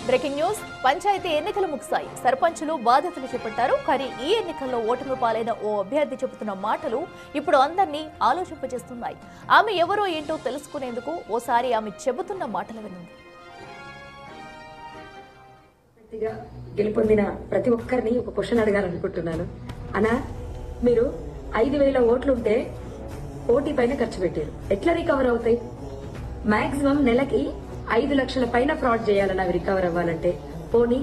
Breaking news. Panchayat ఎన్నికలు ముగిశాయి. సర్పంచులు బాధ్యతలు చేపట్టారు. కానీ ఈ ఎన్నికల్లో ఓటమి పాలైన ఓ అభ్యర్థి చెబుతున్న మాటలు ఇప్పుడు అందరినీ ఆలోచింపజేస్తున్నాయి. ఆమె ఎవరో ఏంటో తెలుసుకునేందుకు ఓసారి ఆమె చెబుతున్న మాటలు వినండి. గెలుపొందిన ప్రతి ఒక్కరిని ఒక క్వశ్చన్ అడగాలనుకుంటున్నాను. అనా, మీరు 5,000 ఓట్లుంటే కోటి పైన ఖర్చు పెట్టారు. ఎట్లా రికవర్ అవుతాయి? మాక్సిమం నెలకి 5 లక్షల పైన ఫ్రాడ్ చేయాలని అవి రికవర్ అవ్వాలంటే. పోనీ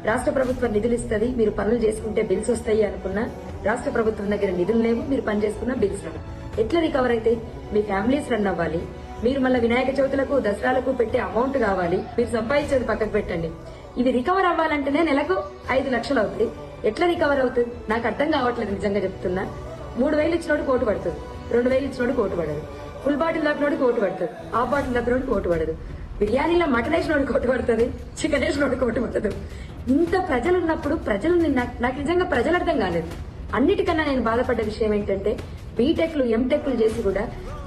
రాష్ట్ర ప్రభుత్వం నిధులు ఇస్తుంది, మీరు పనులు చేసుకుంటే బిల్స్ వస్తాయి అనుకున్నా రాష్ట్ర ప్రభుత్వం దగ్గర నిధులు లేవు, మీరు పని చేసుకున్న బిల్స్ రావు. ఎట్లా రికవర్ అయితే? మీ ఫ్యామిలీస్ రన్ అవ్వాలి. మీరు మళ్ళీ వినాయక చవితులకు దసరాలకు పెట్టే అమౌంట్ కావాలి. మీరు సంపాదించేది పక్కకు పెట్టండి. ఇది రికవర్ అవ్వాలంటేనే నెలకు 5 లక్షలు అవుతుంది. ఎట్లా రికవర్ అవుతుంది? నాకు అర్థం కావట్లేదు, నిజంగా చెప్తున్నా. 3,000 ఇచ్చినోడు కోటు పడుతుంది, 2,000 ఇచ్చినోడు కోటు పడదు. ఫుల్ బాటిల్ దప్పినోడు కోటు పడుతుంది, హాఫ్ బాటిల్ దప్పినోడు కోటు పడదు. బిర్యానీలో మటన్ వేసినోడు కోటు పడుతుంది, చికెన్ వేసినోడు కోటు పడదు. ఇంత ప్రజలు ఉన్నప్పుడు ప్రజలు నాకు నిజంగా ప్రజలు అర్థం కాలేదు. అన్నిటికన్నా నేను బాధపడ్డ విషయం ఏంటంటే, బీటెక్లు ఎంటెక్లు చేసి కూడా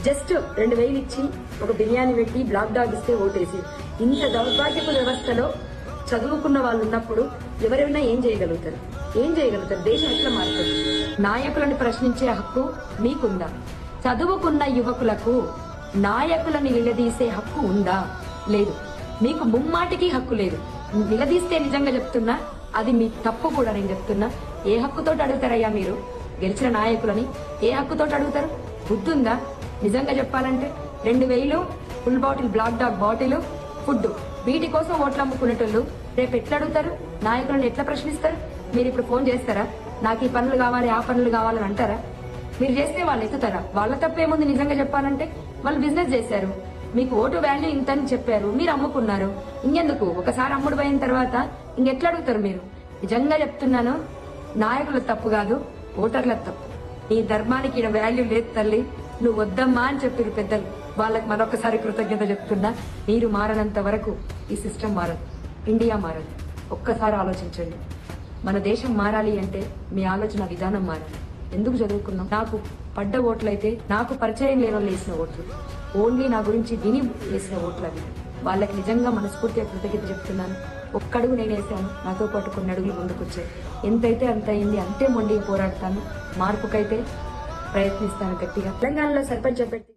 జస్ట్ 2,000 ఇచ్చి ఒక బిర్యానీ పెట్టి బ్లాక్ డాగ్ ఇస్తే ఓటేసి, ఇంత దౌర్భాగ్యపు వ్యవస్థలో చదువుకున్న వాళ్ళు ఉన్నప్పుడు ఎవరైనా ఏం చేయగలుగుతారు? దేశం ఎట్లా మారుతుంది? నాయకులను ప్రశ్నించే హక్కు మీకుందా? చదువుకున్న యువకులకు నాయకులను నిలదీసే హక్కు ఉందా? లేదు. మీకు ముమ్మాటికి హక్కు లేదు. నిలదీస్తే నిజంగా చెప్తున్నా, అది మీ తప్పు కూడా. నేను చెప్తున్నా, ఏ హక్కుతో అడుగుతారయ్యా మీరు గెలిచిన నాయకులని? ఏ హక్కుతో అడుగుతారు? బుద్ధుందా? నిజంగా చెప్పాలంటే 2,000 full bottle Black Dog bottle food, వీటి కోసం ఓట్లు అమ్ముకునేటోళ్ళు రేపు ఎట్లా అడుగుతారు? నాయకులను ఎట్లా ప్రశ్నిస్తారు? మీరు ఇప్పుడు ఫోన్ చేస్తారా? నాకు ఈ పనులు కావాలి, ఆ పనులు కావాలని అంటారా? మీరు చేస్తే వాళ్ళు ఎత్తుతారా? వాళ్ళ తప్పేముంది? నిజంగా చెప్పాలంటే వాళ్ళు బిజినెస్ చేశారు, మీకు ఓటు వాల్యూ ఇంత అని చెప్పారు, మీరు అమ్ముకున్నారు. ఇంకెందుకు? ఒకసారి అమ్ముడు పోయిన తర్వాత ఇంకెట్లా అడుగుతారు మీరు? నిజంగా చెప్తున్నాను, నాయకుల తప్పు కాదు, ఓటర్ల తప్పు. నీ ధర్మానికి ఈడ వాల్యూ లేదు తల్లి, నువ్వు వద్దమ్మా అని చెప్పారు పెద్దలు. వాళ్ళకి మరొకసారి కృతజ్ఞత చెప్తున్నా. మీరు మారనంత వరకు ఈ సిస్టమ్ మారదు, ఇండియా మారదు. ఒక్కసారి ఆలోచించండి. మన దేశం మారాలి అంటే మీ ఆలోచన విధానం మారాలి. ఎందుకు చదువుకున్నాం? నాకు పడ్డ ఓట్లయితే నాకు పరిచయం లేని వాళ్ళు వేసిన ఓట్లు, ఓన్లీ నా గురించి విని వేసిన ఓట్లు అవి. వాళ్ళకి నిజంగా మనస్ఫూర్తిగా కృతజ్ఞత చెప్తున్నాను. ఒక్కడుగు నేను వేసాను, నాతో పాటు కొన్ని అడుగులు ముందుకొచ్చాయి. ఎంతైతే అంత అయింది, అంతే మొండిగా పోరాడతాను. మార్పుకైతే ప్రయత్నిస్తాను గట్టిగా. తెలంగాణలో సర్పంచ్ అభ్యర్థి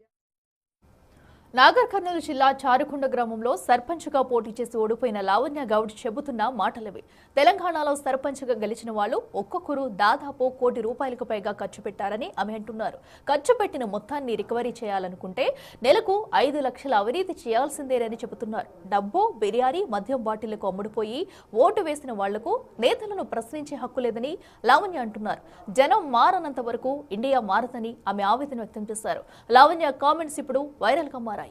నాగర్ కర్నూలు జిల్లా చారుకొండ గ్రామంలో సర్పంచ్గా పోటీ చేసి ఓడిపోయిన లావణ్య గౌడ్ చెబుతున్న మాటలవి. తెలంగాణలో సర్పంచ్గా గెలిచిన వాళ్ళు ఒక్కొక్కరు దాదాపు ₹1,00,00,000 పైగా ఖర్చు పెట్టారని ఆమె అంటున్నారు. ఖర్చు పెట్టిన మొత్తాన్ని రికవరీ చేయాలనుకుంటే నెలకు 5 లక్షల అవినీతి చేయాల్సిందేనని చెబుతున్నారు. డబ్బు, బిర్యానీ, మద్యం బాటిళ్లకు అమ్ముడుపోయి ఓటు వేసిన వాళ్లకు నేతలను ప్రశ్నించే హక్కు లేదని లావణ్య అంటున్నారు. జనం మారనంత వరకు ఇండియా మారదని ఆమె ఆవేదన వ్యక్తం చేశారు. లావణ్య కామెంట్స్ ఇప్పుడు వైరల్ గా మారాయి.